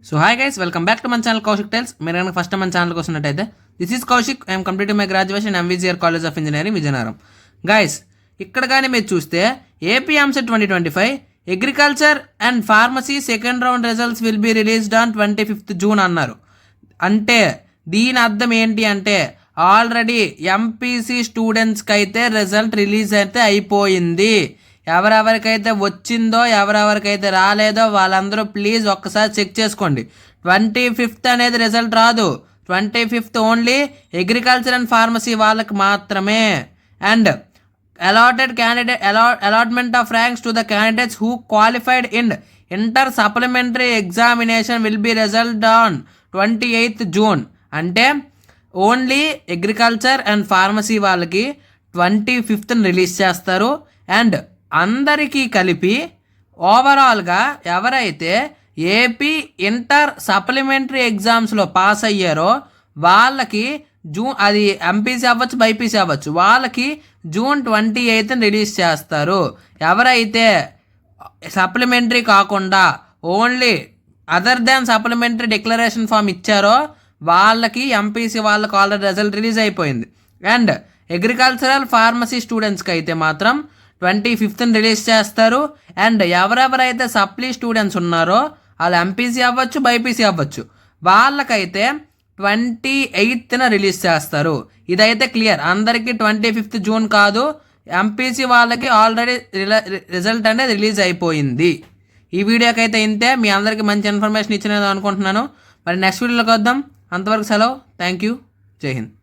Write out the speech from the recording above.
So hi guys, welcome back to మన channel Kaushik tiles. మీరు కనుక ఫస్ట్ మన ఛానల్కి వస్తున్నట్టయితే this is Kaushik. I'm completing my graduation MVGR college of engineering Vizianagaram. Guys, ఇక్కడ కానీ మీరు చూస్తే AP EAMCET 2025 agriculture and pharmacy second round results will be released on 25th June అన్నారు. అంటే దీని అర్థం ఏంటి అంటే ఆల్రెడీ ఎంపీసీ స్టూడెంట్స్కి అయితే రిజల్ట్ రిలీజ్ అయితే అయిపోయింది. ఎవరెవరికైతే వచ్చిందో ఎవరెవరికైతే రాలేదో వాళ్ళందరూ ప్లీజ్ ఒక్కసారి చెక్ చేసుకోండి. 25th అనేది రిజల్ట్ రాదు. 25th only agriculture and pharmacy వాళ్ళకి మాత్రమే. And allotment off ranks to the candidates who qualified in inter supplementary examination will be result on 28th June. అంటే ఓన్లీ అగ్రికల్చర్ అండ్ ఫార్మసీ వాళ్ళకి 25th release చేస్తారు. And అందరికీ కలిపి ఓవరాల్గా ఎవరైతే AP inter supplementary ఎగ్జామ్స్లో పాస్ అయ్యారో వాళ్ళకి అది ఎంపీసీ అవ్వచ్చు, బైపీసీ అవ్వచ్చు, వాళ్ళకి June 28th రిలీజ్ చేస్తారు. ఎవరైతే సప్లిమెంటరీ కాకుండా only other than supplementary declaration form ఇచ్చారో వాళ్ళకి ఎంపీసీ వాళ్ళకి ఆల్రెడీ రిజల్ట్ రిలీజ్ అయిపోయింది. అండ్ అగ్రికల్చరల్ ఫార్మసీ స్టూడెంట్స్కి అయితే మాత్రం 25th రిలీజ్ చేస్తారు. అండ్ ఎవరెవరైతే సప్లీ స్టూడెంట్స్ ఉన్నారో వాళ్ళు ఎంపీసీ అవ్వచ్చు, బైపీసీ అవ్వచ్చు, వాళ్ళకైతే 28th రిలీజ్ చేస్తారు. ఇదైతే క్లియర్. అందరికీ 25th June కాదు, ఎంపీసీ వాళ్ళకి ఆల్రెడీ రిజల్ట్ అనేది రిలీజ్ అయిపోయింది. ఈ వీడియోకి అయితే ఇంతే. మీ అందరికీ మంచి ఇన్ఫర్మేషన్ ఇచ్చినది అనుకుంటున్నాను. మరి నెక్స్ట్ వీడియోలోకి వద్దాం. అంతవరకు సెలవు. Thank you. జై హింద్.